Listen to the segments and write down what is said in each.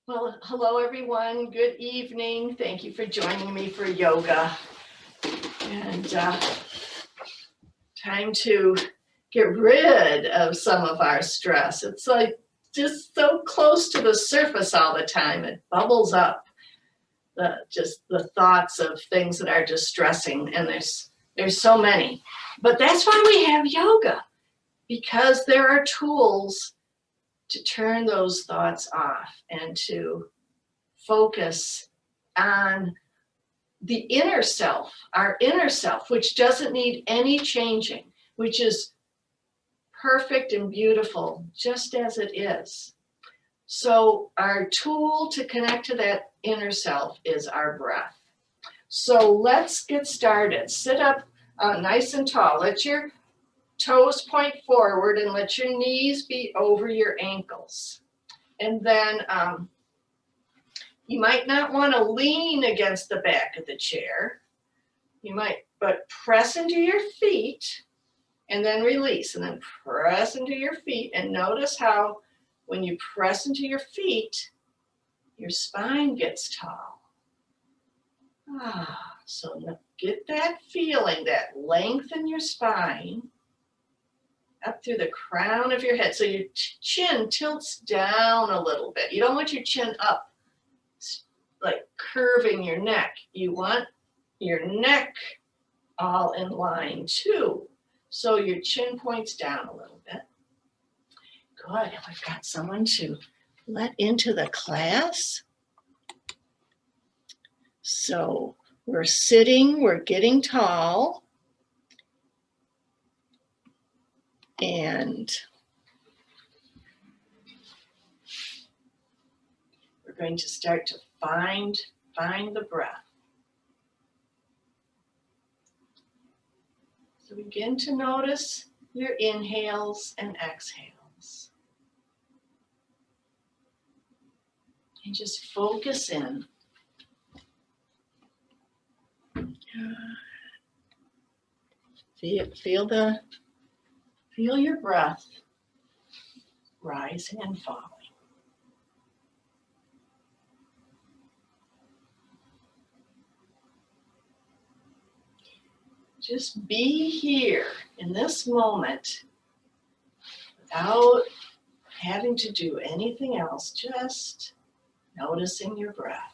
Well, hello everyone. Good evening. Thank you for joining me for yoga. And time to get rid of some of our stress. It's like just so close to the surface all the time. It bubbles up. Just the thoughts of things that are distressing, and there's so many. But that's why we have yoga, because there are tools to turn those thoughts off and to focus on the inner self, our inner self, which doesn't need any changing, which is perfect and beautiful just as it is. So our tool to connect to that inner self is our breath. So let's get started. Sit up nice and tall. Let your toes point forward and let your knees be over your ankles. And then you might not want to lean against the back of the chair. You might, but press into your feet and then release, and then press into your feet, and notice how when you press into your feet, your spine gets tall. So get that feeling, that length in your spine up through the crown of your head. So your chin tilts down a little bit. You don't want your chin up, like curving your neck. You want your neck all in line too. So your chin points down a little bit. Good, and we've got someone to let into the class. So we're sitting, we're getting tall, and we're going to start to find the breath. So begin to notice your inhales and exhales. And just focus in. Feel your breath rising and falling. Just be here in this moment without having to do anything else, just noticing your breath.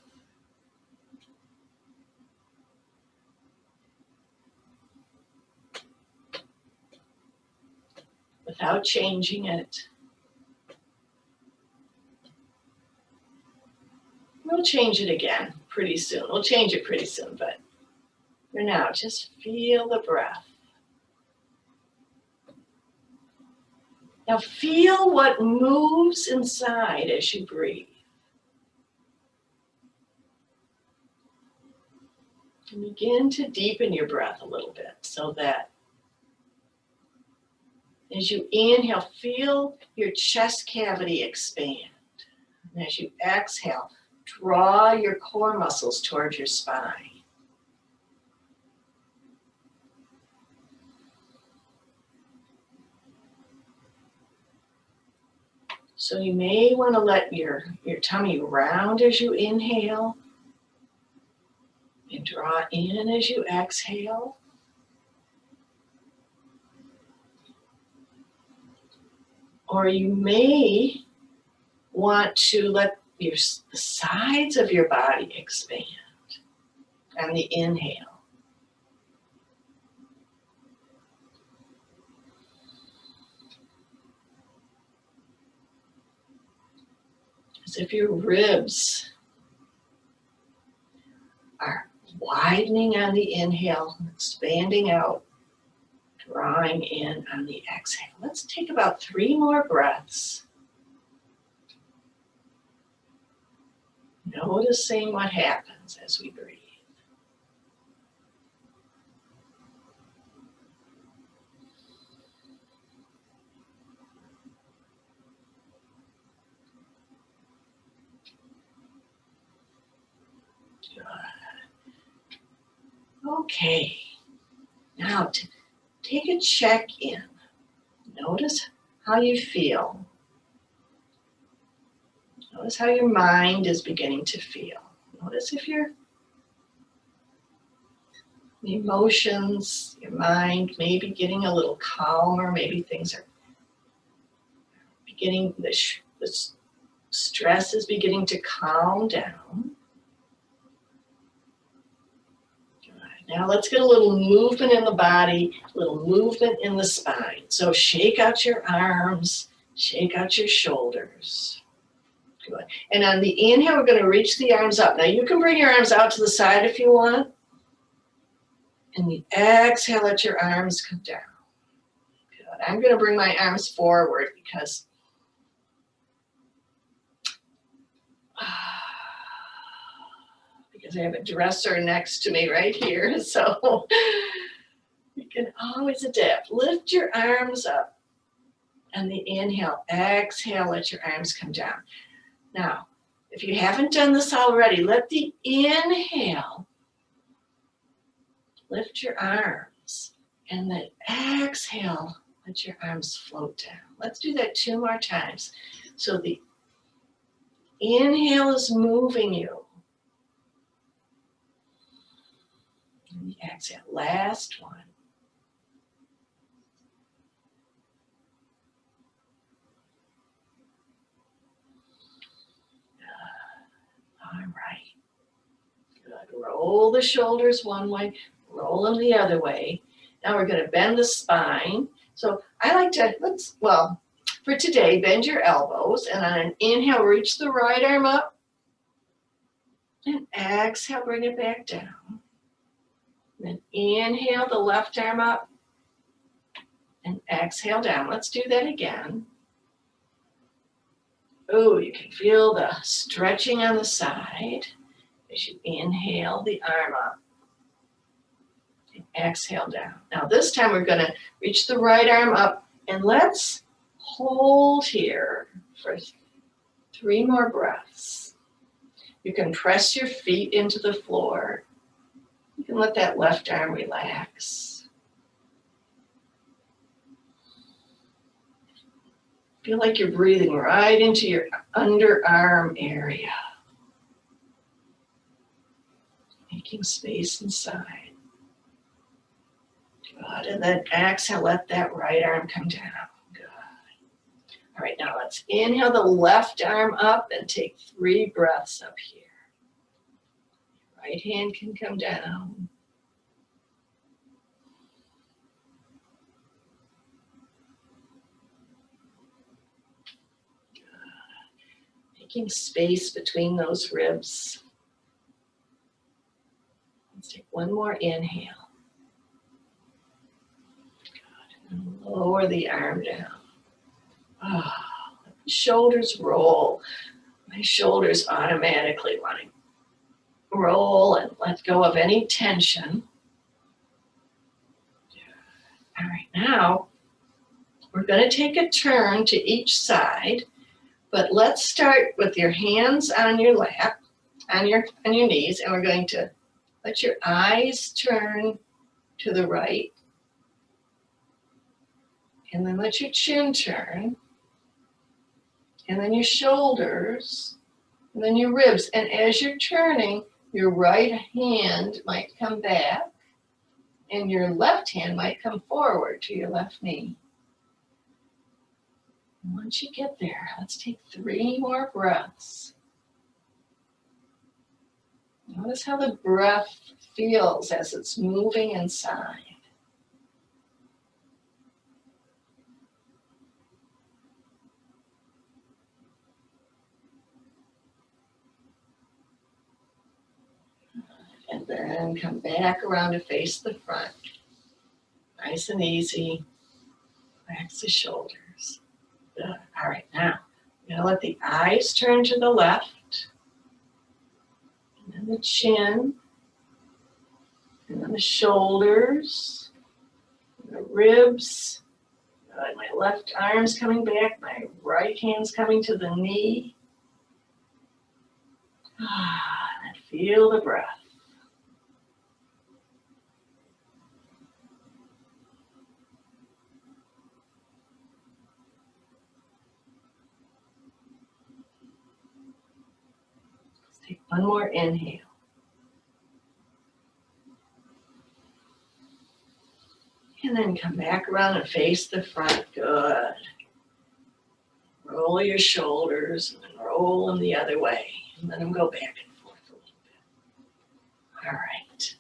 Without changing it. We'll change it again pretty soon. We'll change it pretty soon, but for now, just feel the breath. Now feel what moves inside as you breathe. And begin to deepen your breath a little bit so that as you inhale, feel your chest cavity expand. And as you exhale, draw your core muscles towards your spine. So you may want to let your tummy round as you inhale and draw in as you exhale. Or you may want to let the sides of your body expand on the inhale. As if your ribs are widening on the inhale, expanding out, drawing in on the exhale. Let's take about 3 more breaths. Noticing what happens as we breathe. Okay, now take a check-in. Notice how you feel. Notice how your mind is beginning to feel. Notice if your emotions, your mind may be getting a little calmer, maybe things are beginning, the stress is beginning to calm down. Now let's get a little movement in the body, a little movement in the spine. So shake out your arms, shake out your shoulders. Good. And on the inhale, we're going to reach the arms up. Now you can bring your arms out to the side if you want. And the exhale, let your arms come down. Good. I'm going to bring my arms forward because I have a dresser next to me right here, so you can always adapt. Lift your arms up and the inhale, exhale, let your arms come down. Now, if you haven't done this already, let the inhale lift your arms and the exhale, let your arms float down. Let's do that 2 more times. So the inhale is moving you. And the exhale, last one. All right. Good. Roll the shoulders one way, roll them the other way. Now we're going to bend the spine. So I like to, for today, bend your elbows, and on an inhale, reach the right arm up, and exhale, bring it back down. Then inhale the left arm up and exhale down. Let's do that again. Oh, you can feel the stretching on the side as you inhale the arm up and exhale down. Now this time we're going to reach the right arm up and let's hold here for 3 more breaths. You can press your feet into the floor. You can let that left arm relax. Feel like you're breathing right into your underarm area. Making space inside. Good. And then exhale, let that right arm come down. Good. All right, now let's inhale the left arm up and take 3 breaths up here. Right hand can come down. Making space between those ribs. Let's take 1 more inhale. Good. And lower the arm down. Let the shoulders roll. My shoulders automatically want to roll and let go of any tension. All right, now we're going to take a turn to each side, but let's start with your hands on your lap, on your knees, and we're going to let your eyes turn to the right, and then let your chin turn, and then your shoulders, and then your ribs. And as you're turning, your right hand might come back, and your left hand might come forward to your left knee. And once you get there, let's take 3 more breaths. Notice how the breath feels as it's moving inside. And then come back around to face the front. Nice and easy. Relax the shoulders. Good. All right, now you're going to let the eyes turn to the left. And then the chin. And then the shoulders. And the ribs. Good. My left arm's coming back. My right hand's coming to the knee. And feel the breath. Take one more inhale. And then come back around and face the front. Good. Roll your shoulders and then roll them the other way. And let them go back and forth a little bit. All right.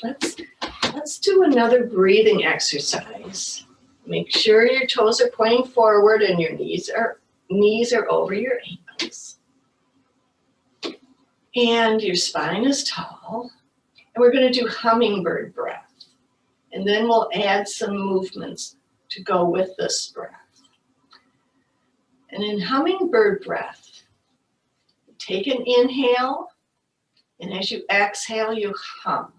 Good. Let's do another breathing exercise. Make sure your toes are pointing forward and your knees are over your ankles. And your spine is tall. And we're going to do hummingbird breath. And then we'll add some movements to go with this breath. And in hummingbird breath, take an inhale, and as you exhale, you hum.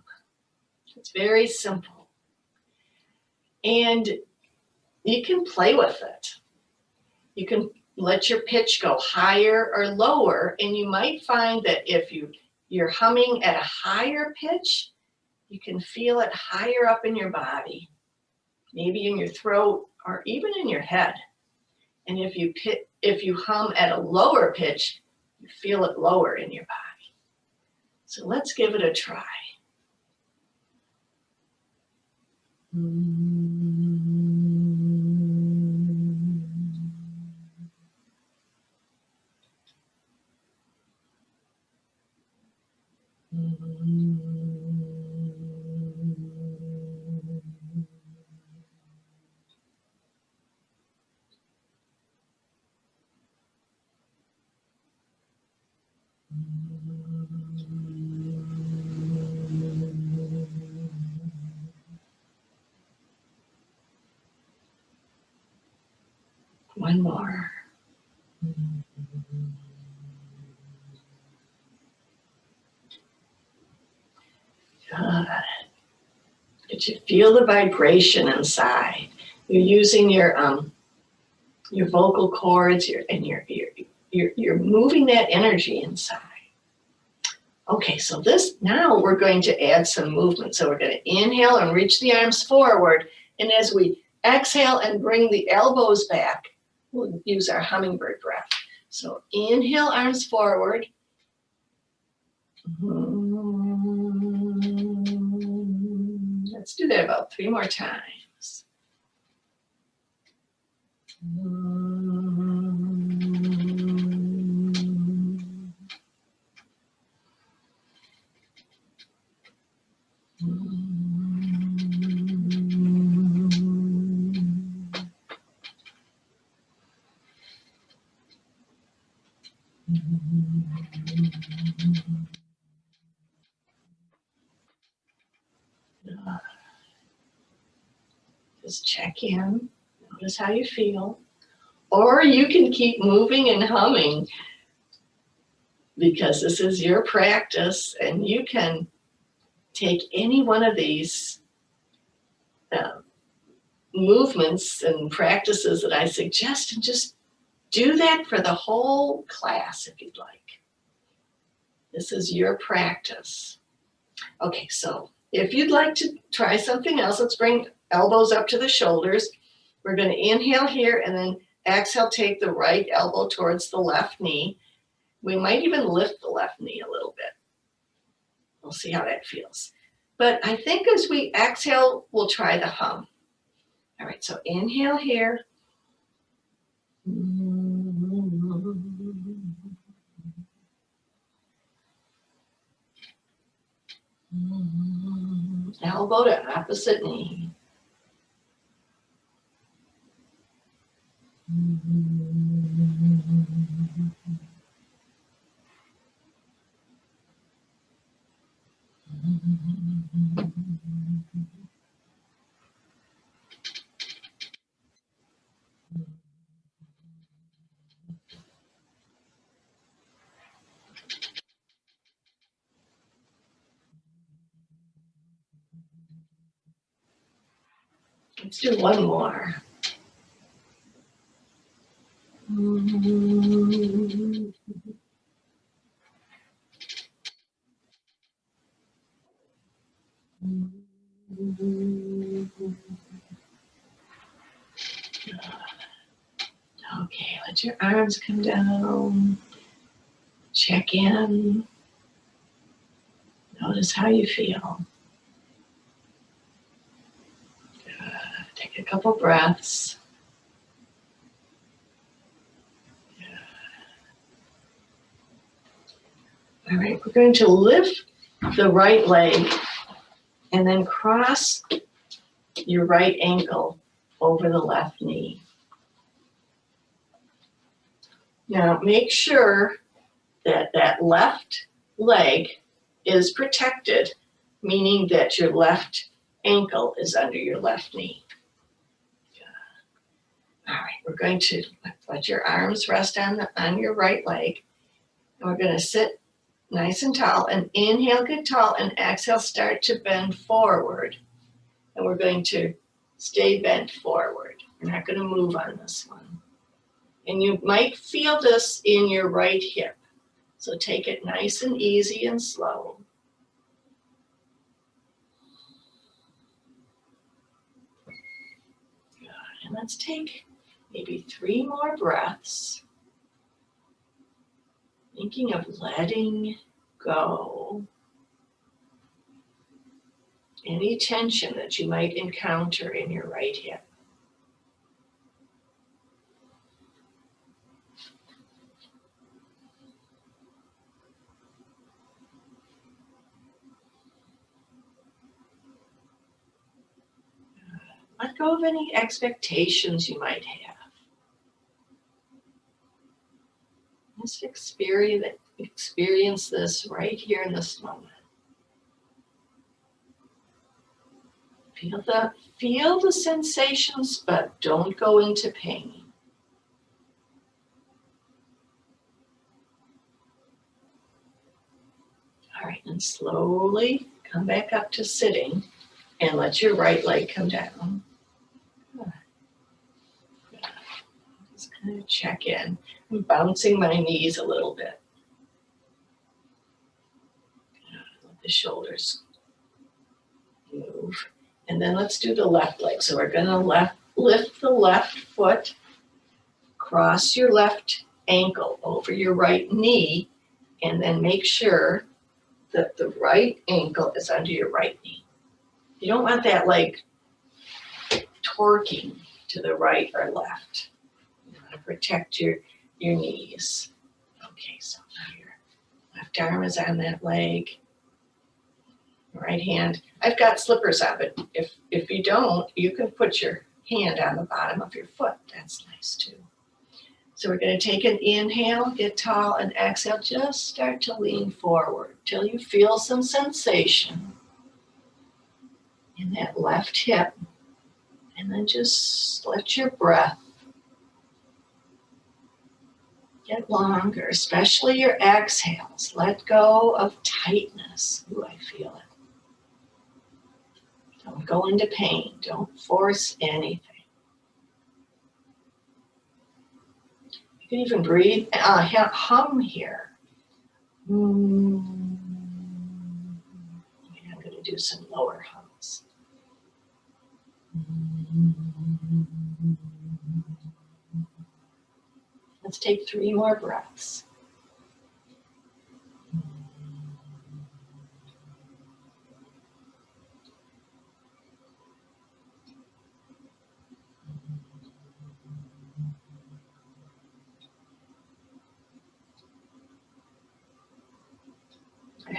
It's very simple. And you can play with it. You can let your pitch go higher or lower, and you might find that if you're humming at a higher pitch, you can feel it higher up in your body, maybe in your throat or even in your head. And if you hum at a lower pitch, you feel it lower in your body. So let's give it a try. One more. Good. Did you feel the vibration inside? You're using your vocal cords, you're moving that energy inside. Okay, so now we're going to add some movement. So we're going to inhale and reach the arms forward, and as we exhale and bring the elbows back, we'll use our hummingbird breath. So inhale, arms forward. Let's do that about 3 more times. Just check in, notice how you feel. Or you can keep moving and humming because this is your practice, and you can take any one of these movements and practices that I suggest and just do that for the whole class if you'd like. This is your practice. Okay, so if you'd like to try something else, let's bring elbows up to the shoulders. We're going to inhale here and then exhale, take the right elbow towards the left knee. We might even lift the left knee a little bit. We'll see how that feels. But I think as we exhale, we'll try the hum. All right, so inhale here. Elbow to opposite knee. Let's do one more. Okay, let your arms come down. Check in. Notice how you feel. Good. Take a couple breaths. All right, we're going to lift the right leg and then cross your right ankle over the left knee. Now make sure that that left leg is protected, meaning that your left ankle is under your left knee. All right, we're going to let your arms rest on your right leg. And we're going to sit nice and tall, and inhale, get tall, and exhale, start to bend forward. And we're going to stay bent forward. We're not going to move on this one. And you might feel this in your right hip. So take it nice and easy and slow. Good. And let's take maybe 3 more breaths. Thinking of letting go any tension that you might encounter in your right hip. Let go of any expectations you might have. Just experience this right here in this moment. Feel the sensations, but don't go into pain. All right, and slowly come back up to sitting and let your right leg come down. Just kind of check in. I'm bouncing my knees a little bit. Let the shoulders move. And then let's do the left leg. So we're going to lift the left foot, cross your left ankle over your right knee, and then make sure that the right ankle is under your right knee. You don't want that leg torquing to the right or left. You want to protect your knees. Okay, so now your left arm is on that leg. Right hand. I've got slippers on, but if you don't, you can put your hand on the bottom of your foot. That's nice too. So we're going to take an inhale, get tall, and exhale. Just start to lean forward till you feel some sensation in that left hip. And then just let your breath get longer, especially your exhales. Let go of tightness. Ooh, I feel it. Don't go into pain. Don't force anything. You can even breathe, hum here. I'm going to do some lower hums. Let's take 3 more breaths.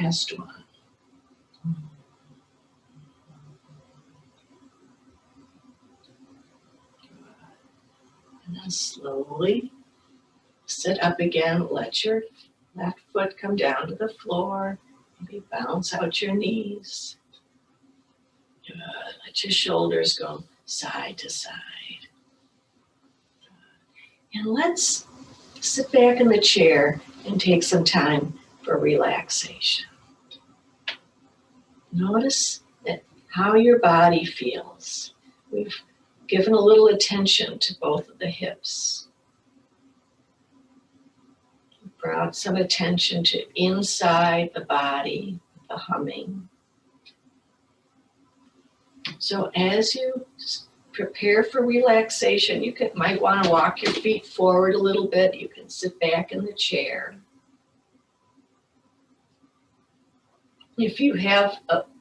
Last one. And then slowly sit up again. Let your left foot come down to the floor. Maybe bounce out your knees. Good. Let your shoulders go side to side. And let's sit back in the chair and take some time for relaxation. Notice how your body feels. We've given a little attention to both of the hips. We've brought some attention to inside the body, the humming. So as you prepare for relaxation, you might want to walk your feet forward a little bit. You can sit back in the chair. If you have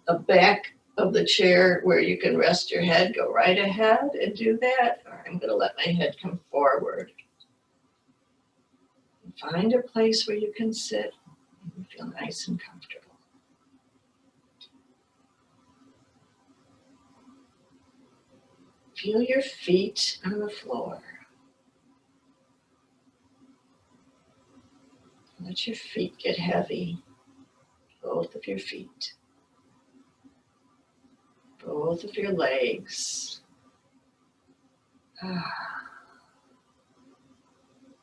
a back of the chair where you can rest your head, go right ahead and do that. Or I'm going to let my head come forward. Find a place where you can sit and feel nice and comfortable. Feel your feet on the floor. Let your feet get heavy. Both of your feet. Both of your legs.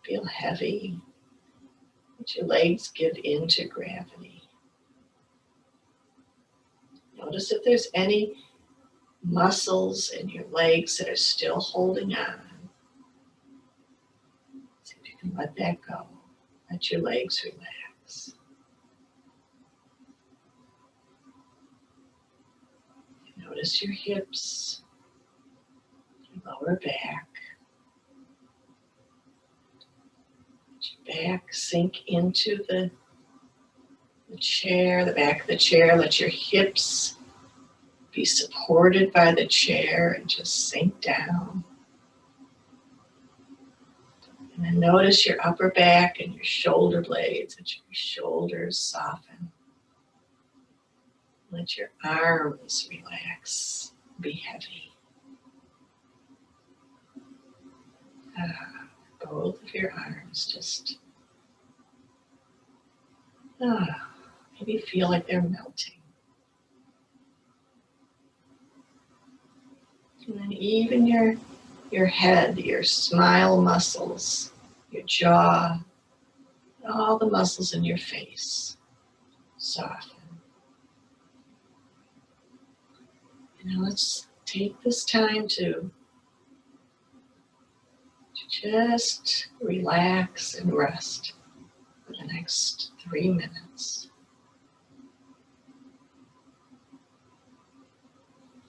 Feel heavy. Let your legs give into gravity. Notice if there's any muscles in your legs that are still holding on. See if you can let that go. Let your legs relax. Notice your hips, your lower back. Let your back sink into the chair, the back of the chair. Let your hips be supported by the chair and just sink down. And then notice your upper back and your shoulder blades. Let your shoulders soften. Let your arms relax, be heavy. Both of your arms just maybe feel like they're melting. And then even your head, your smile muscles, your jaw, all the muscles in your face soften. Now let's take this time to just relax and rest for the next 3 minutes.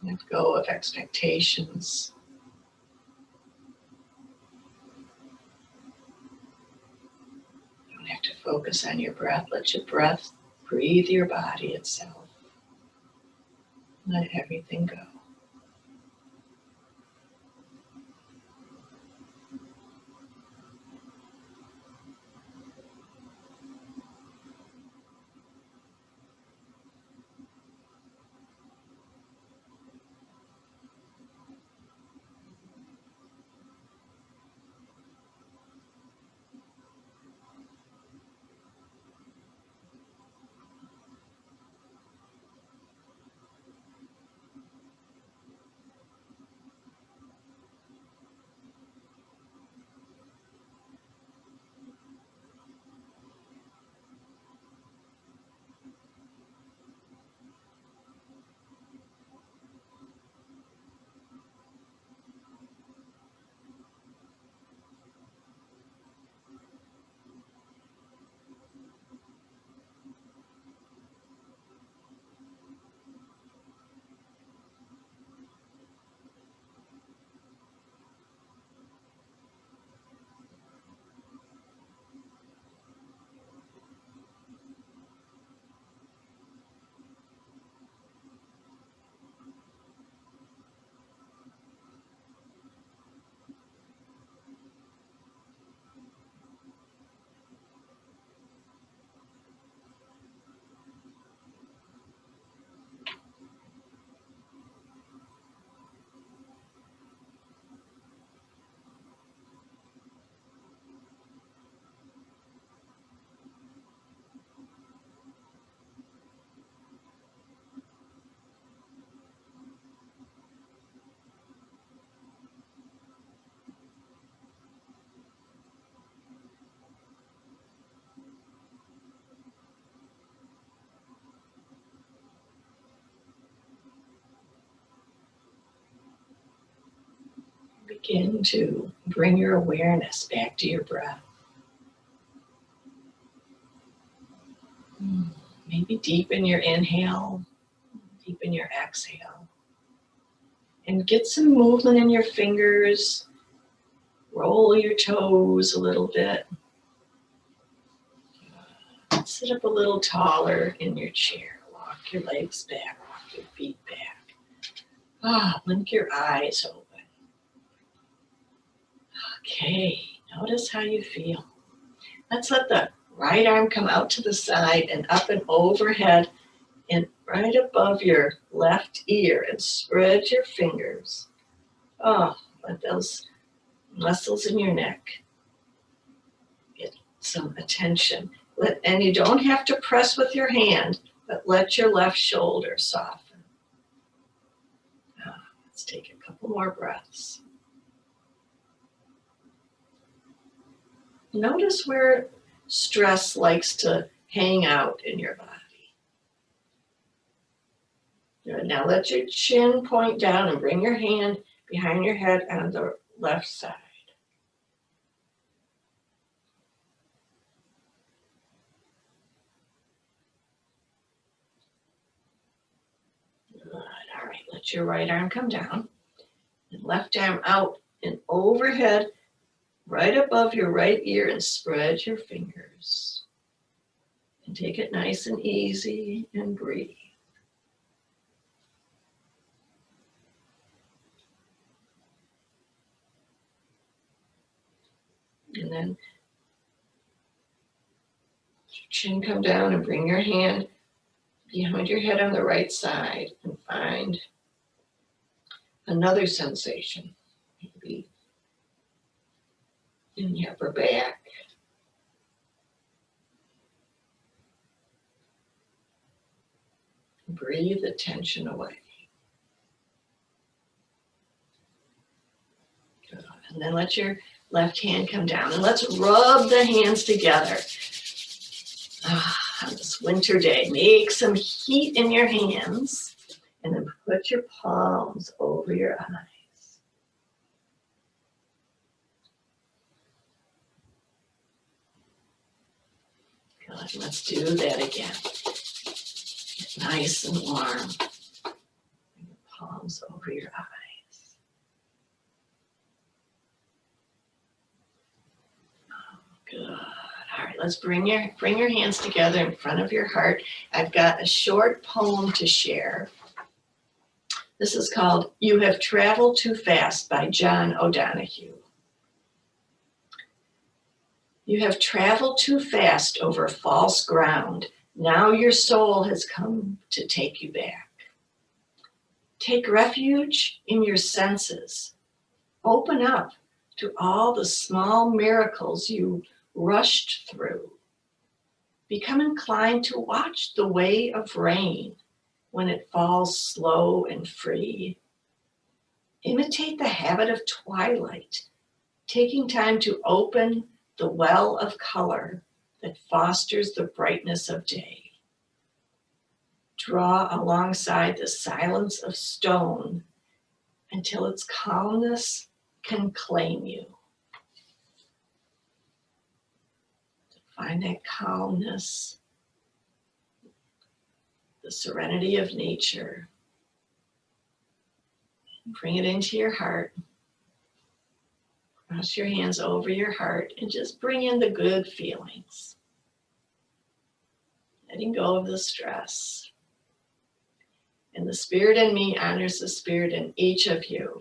Let go of expectations. You don't have to focus on your breath. Let your breath breathe your body itself. Let everything go. Begin to bring your awareness back to your breath. Maybe deepen your inhale, deepen your exhale. And get some movement in your fingers. Roll your toes a little bit. Sit up a little taller in your chair. Walk Walk your legs back, walk your feet back. Blink your eyes open. Okay, notice how you feel. Let's let the right arm come out to the side and up and overhead and right above your left ear, and spread your fingers. Let those muscles in your neck get some attention. And you don't have to press with your hand, but let your left shoulder soften. Let's take a couple more breaths. Notice where stress likes to hang out in your body. Good. Now let your chin point down and bring your hand behind your head on the left side. Good. All right, let your right arm come down and left arm out and overhead right above your right ear, and spread your fingers. And take it nice and easy and breathe. And then your chin come down and bring your hand behind your head on the right side and find another sensation. Maybe in the upper back. Breathe the tension away. Good. And then let your left hand come down. And let's rub the hands together. On this winter day, make some heat in your hands. And then put your palms over your eyes. Good. Let's do that again. Get nice and warm. Bring your palms over your eyes. Good. All right, let's bring your hands together in front of your heart. I've got a short poem to share. This is called You Have Traveled Too Fast by John O'Donohue. You have traveled too fast over false ground. Now your soul has come to take you back. Take refuge in your senses. Open up to all the small miracles you rushed through. Become inclined to watch the way of rain when it falls slow and free. Imitate the habit of twilight, taking time to open the well of color that fosters the brightness of day. Draw alongside the silence of stone until its calmness can claim you. Find that calmness, the serenity of nature. Bring it into your heart. Cross your hands over your heart and just bring in the good feelings. Letting go of the stress. And the spirit in me honors the spirit in each of you.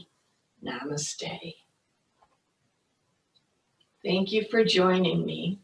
Namaste. Thank you for joining me.